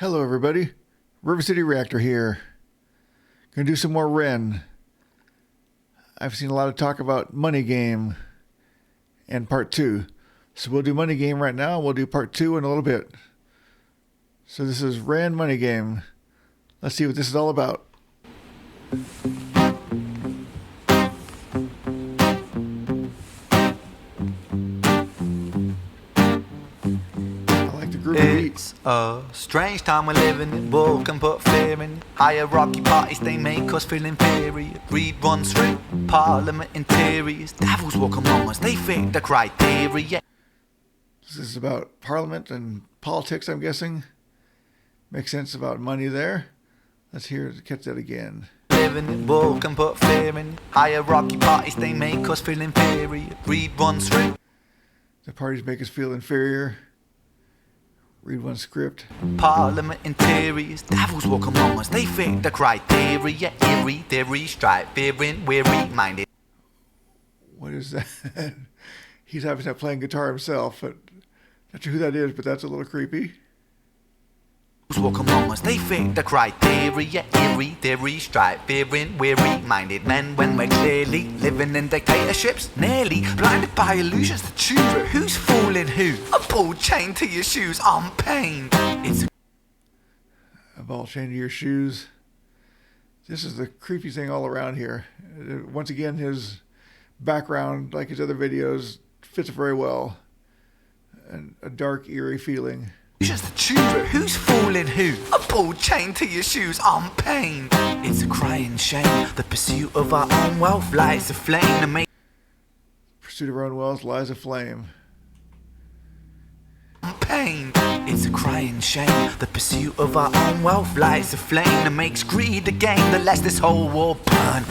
Hello, everybody. River City Reactor here. Gonna do some more Ren. I've seen a lot of talk about Money Game and Part 2. So we'll do Money Game right now. We'll do Part 2 in a little bit. So this is Ren Money Game. Let's see what this is all about. It's a strange time we're living in. War can put fear in. Hierarchy parties, they make us feel inferior. Greed runs through Parliament interiors. Devils walk among us, they fit the criteria. This is about Parliament and politics, I'm guessing. Makes sense about money there. Let's catch that again. Living in war can put fear in. Hierarchy parties, they make us feel inferior. Greed runs through. The parties make us feel inferior. Read one script. Parliament interiors. Devils walk among us, they fit the criteria. Eerie, theory, stripe, fearing, weary, minded. What is that? He's having to playing guitar himself, but not sure who that is, but that's a little creepy. Walk among us, they fit the criteria. Eerie, theory, stripe, fearing, weary-minded men. When we're clearly living in dictatorships, nearly blinded by illusions to choose who's fooling who. A ball chain to your shoes on pain. It's a ball chain to your shoes. This is the creepy thing all around here. Once again, his background, like his other videos, fits very well. And a dark, eerie feeling. Just to choose who's fooling who. A ball chain to your shoes on pain. It's a crying shame. The pursuit of our own wealth lights a flame to make. Pursuit of our own wealth lies a flame. Pain. It's a crying shame. The pursuit of our own wealth lights a flame that makes greed a game that lets this whole world burn.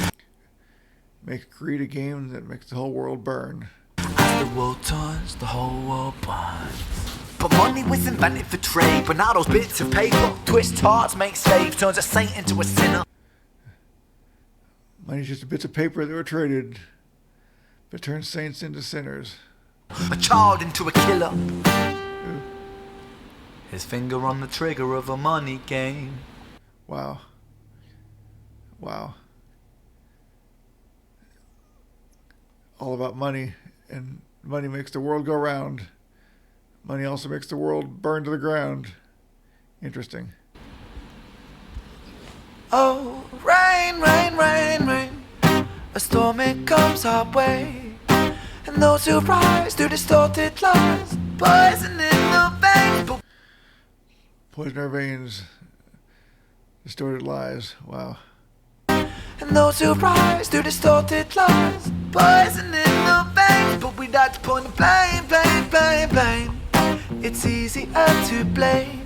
Makes greed a game that makes the whole world burn. As the world turns, the whole world burns. But money was invented for trade. But now those bits of paper twist hearts, make slaves, turns a saint into a sinner. Money's just bits of paper that were traded, but turns saints into sinners. A child into a killer. Ooh. His finger on the trigger of a money game. Wow. Wow. All about money, and money makes the world go round. Money also makes the world burn to the ground. Interesting. Oh, rain, rain, rain, rain. A storm, it comes our way. And those who rise through distorted lies, poison in the veins. Poison our veins. Distorted lies. Wow. And those who rise through distorted lies, poison in the veins. But we like to point the blame, blame, blame, blame. It's easier to blame,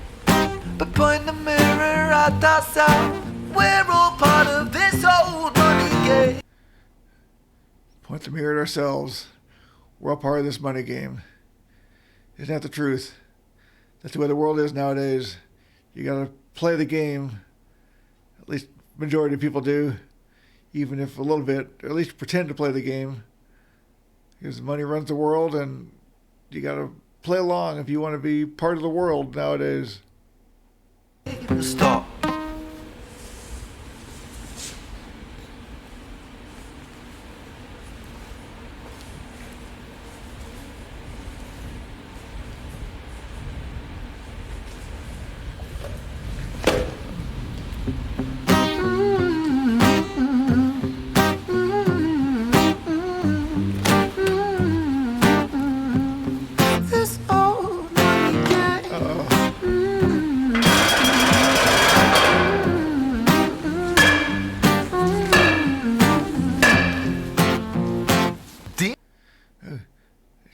but point the mirror at ourselves. We're all part of this old money game. Point the mirror at ourselves. We're all part of this money game. Isn't that the truth? That's the way the world is nowadays. You gotta play the game. At least majority of people do. Even if a little bit, or at least pretend to play the game. Because money runs the world, and you gotta play along if you want to be part of the world nowadays. Stop.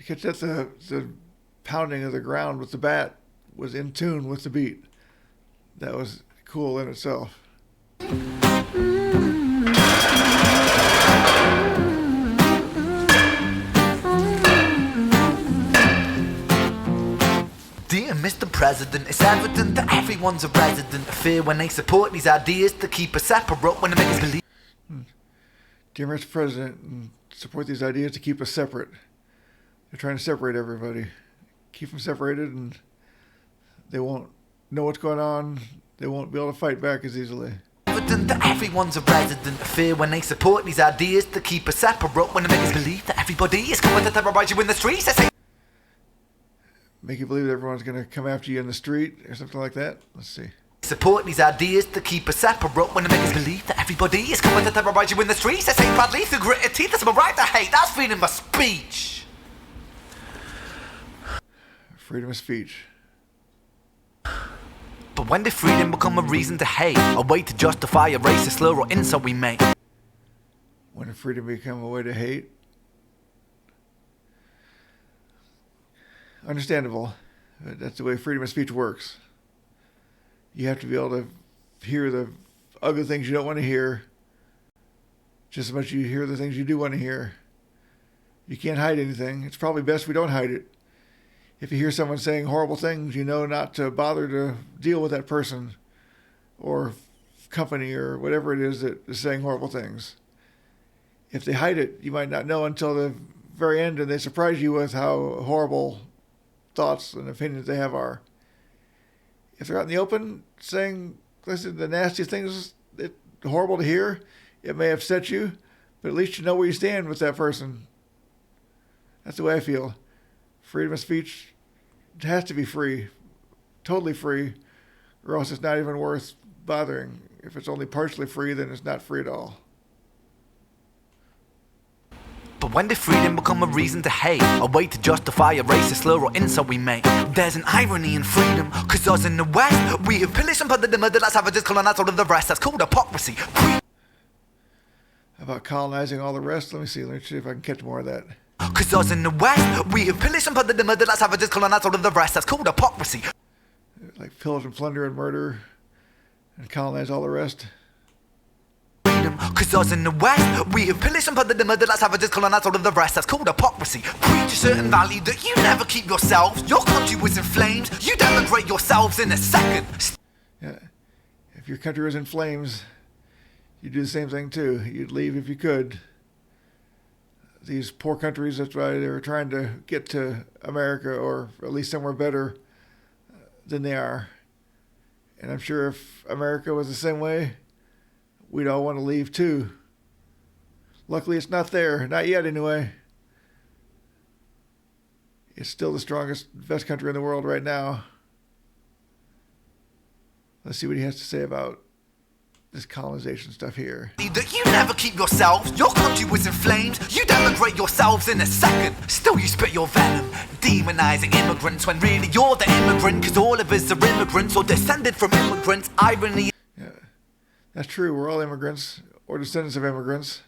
Catch that the pounding of the ground with the bat was in tune with the beat. That was cool in itself. Dear Mr. President, it's evident that everyone's a resident of fear when they support these ideas to keep us separate when they make us believe. Dear Mr. President, support these ideas to keep us separate. They're trying to separate everybody, keep them separated, and they won't know what's going on, they won't be able to fight back as easily. Evident that everyone's a resident of fear when they support these ideas to keep us separate, when they make us believe that everybody is coming to terrorize you in the streets. They say Make you believe that everyone's going to come after you in the street or something like that. Let's see. support these ideas to keep us separate, when they make us believe that everybody is coming to terrorize you in the streets. They say proudly through gritted teeth, that's my right to hate, that's freedom of speech. Freedom of speech. But when did freedom become a reason to hate, a way to justify a racist slur or insult we make? When did freedom become a way to hate? Understandable. That's the way freedom of speech works. You have to be able to hear the ugly things you don't want to hear just as much as you hear the things you do want to hear. You can't hide anything. It's probably best we don't hide it. If you hear someone saying horrible things, you know not to bother to deal with that person or company or whatever it is that is saying horrible things. If they hide it, you might not know until the very end, and they surprise you with how horrible thoughts and opinions they have are. If they're out in the open saying, listen, the nasty things that are horrible to hear, it may upset you, but at least you know where you stand with that person. That's the way I feel. Freedom of speech has to be free, totally free, or else it's not even worth bothering. If it's only partially free, then it's not free at all. But when did freedom become a reason to hate, a way to justify a racist slur or insult we make? There's an irony in freedom, cause us in the West, we have pillaged and plundered the murder like savages, colonized all of the rest. That's called hypocrisy. How about colonizing all the rest? Let me see if I can catch more of that. Cause us in the West, we have pillaged and plundered the murder like savages, colonized all of the rest. That's called hypocrisy. Like pillage and plunder and murder and colonize all the rest. Cause us in the West, we have pillaged and plundered the murder like savages, colonized all of the rest. That's called hypocrisy. Preach a certain value that you never keep yourselves. Your country was in flames, you denigrate yourselves in a second. Yeah. If your country was in flames, you'd do the same thing too. You'd leave if you could. These poor countries, that's why they were trying to get to America, or at least somewhere better than they are. And I'm sure if America was the same way, we'd all want to leave too. Luckily, it's not there. Not yet, anyway. It's still the strongest, best country in the world right now. Let's see what he has to say about this colonization stuff here. That you never keep yourselves. Your country was in flames. You denigrate yourselves in a second. Still you spit your venom, demonizing immigrants when really you're the immigrant. Cause all of us are immigrants or descended from immigrants. Irony. Yeah, that's true. We're all immigrants or descendants of immigrants.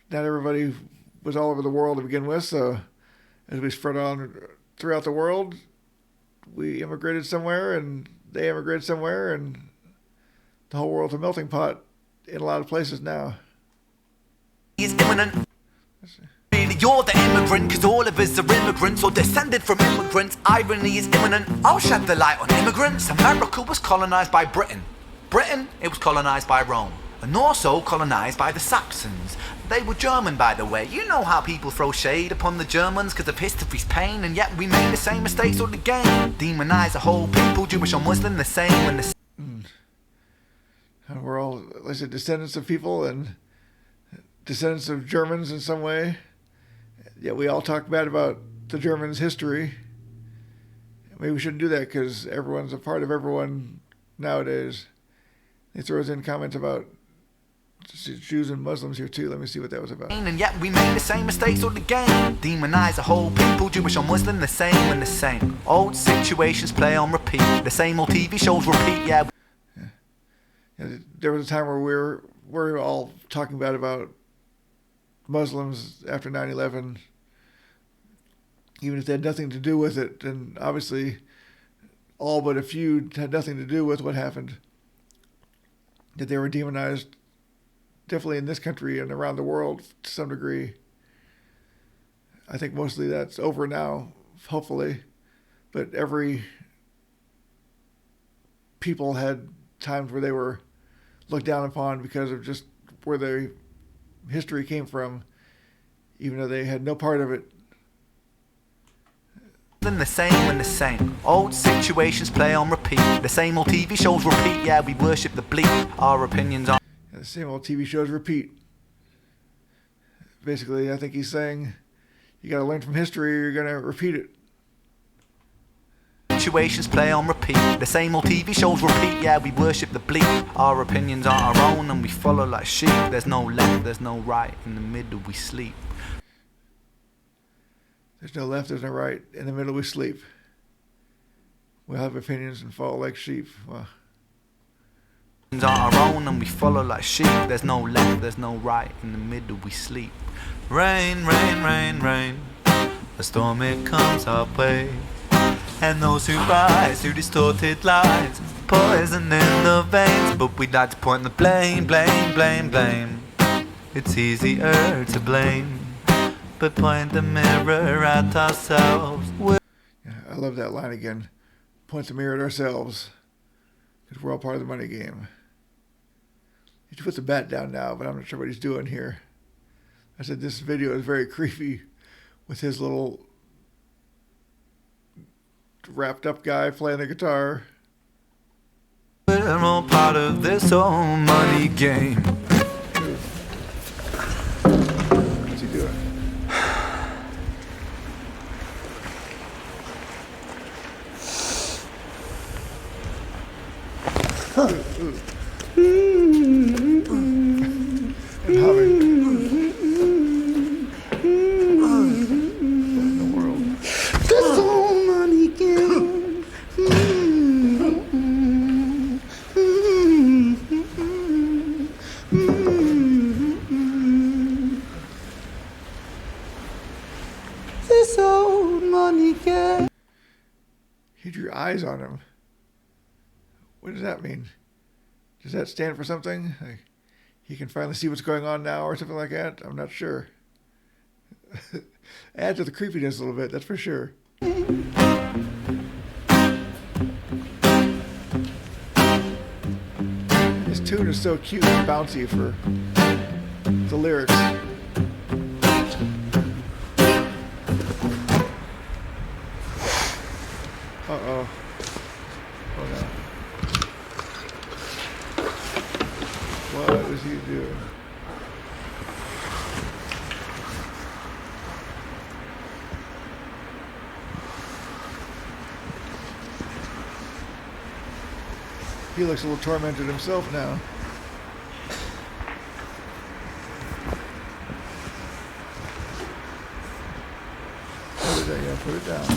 Not everybody was all over the world to begin with, so as we spread on throughout the world, we immigrated somewhere and they immigrated somewhere, and the whole world's a melting pot in a lot of places now. Is imminent. Really, you're the immigrant, cause all of us are immigrants or descended from immigrants. Irony is imminent. I'll shed the light on immigrants. America was colonized by Britain. Britain, it was colonized by Rome. And also colonized by the Saxons. They were German, by the way. You know how people throw shade upon the Germans because of history's pain, and yet we made the same mistakes all again. Demonize a whole people, Jewish or Muslim, the same and the same. And we're all, like I said, descendants of people and descendants of Germans in some way. Yet we all talk bad about the Germans' history. Maybe we shouldn't do that because everyone's a part of everyone nowadays. He throws in comments about Jews and Muslims here too. Let me see what that was about. And yet we made the same mistakes all again. Demonize a whole people, Jewish or Muslim, the same and the same. Old situations play on repeat. The same old TV shows repeat, yeah. There was a time where we were all talking bad about Muslims after 9/11, even if they had nothing to do with it. And obviously, all but a few had nothing to do with what happened. That they were demonized, definitely in this country and around the world to some degree. I think mostly that's over now, hopefully. But every people had times where they were looked down upon because of just where their history came from, even though they had no part of it. Then the same and the same. Old situations play on repeat. The same old TV shows repeat. Yeah, we worship the bleak. Our opinions on The same old TV shows repeat. Basically, I think he's saying you got to learn from history or you're going to repeat it. situations play on repeat. The same old TV shows repeat. Yeah, we worship the bleak. Our opinions aren't our own and we follow like sheep. There's no left, there's no right. In the middle we sleep. There's no left, there's no right. In the middle we sleep. We'll have opinions and fall like sheep. Well, Aren't our own and we follow like sheep. There's no left, there's no right. In the middle we sleep. Rain, rain, rain, rain. A storm it comes our way. And those who rise through distorted lies, poison in the veins. But we like to point the blame, blame, blame, blame. It's easier to blame, but point the mirror at ourselves. yeah, I love that line again. Point the mirror at ourselves, because we're all part of the money game. He puts the bat down now, but I'm not sure what he's doing here. I said this video is very creepy with his little wrapped up guy playing the guitar. We're all part of this old money game. What's he doing? And humming. What in the world? This old money game. This old money game. He drew eyes on him. What does that mean? Does that stand for something? Like he can finally see what's going on now or something like that? I'm not sure. Add to the creepiness a little bit, that's for sure. His tune is so cute and bouncy for the lyrics. Uh-oh. Oh no. What is he doing? He looks a little tormented himself now. Put it down, yeah, put it down.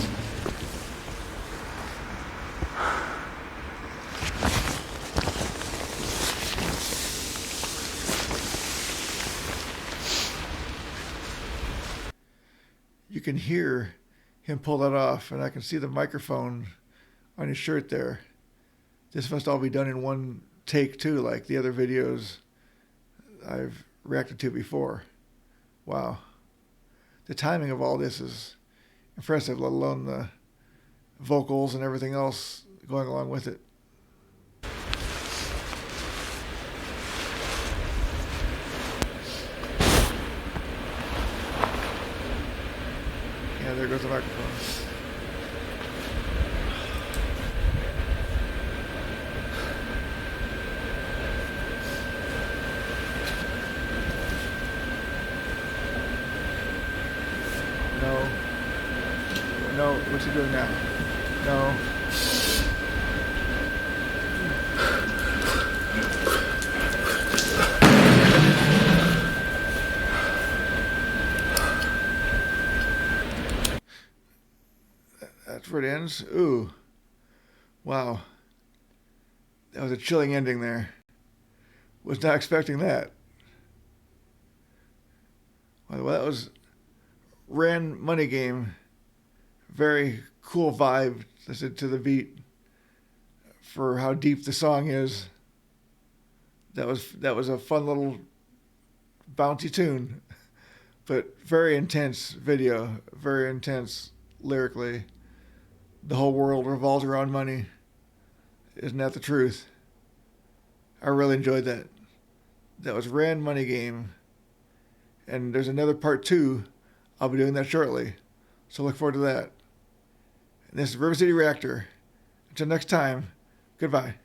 You can hear him pull that off, and I can see the microphone on his shirt there. This must all be done in one take too, like the other videos I've reacted to before. Wow. The timing of all this is impressive, let alone the vocals and everything else going along with it. Yeah, there goes the microphone. No. No, what's he doing now? No. That's where it ends. Ooh. Wow. That was a chilling ending there. Was not expecting that. Well, that was Ran Money Game. Very cool vibe, listen to the beat for how deep the song is. That was a fun little bouncy tune, but very intense video, very intense lyrically. The whole world revolves around money. Isn't that the truth? I really enjoyed that. That was Ran Money Game. And there's another part 2. I'll be doing that shortly. So look forward to that. And this is River City Reactor. Until next time, goodbye.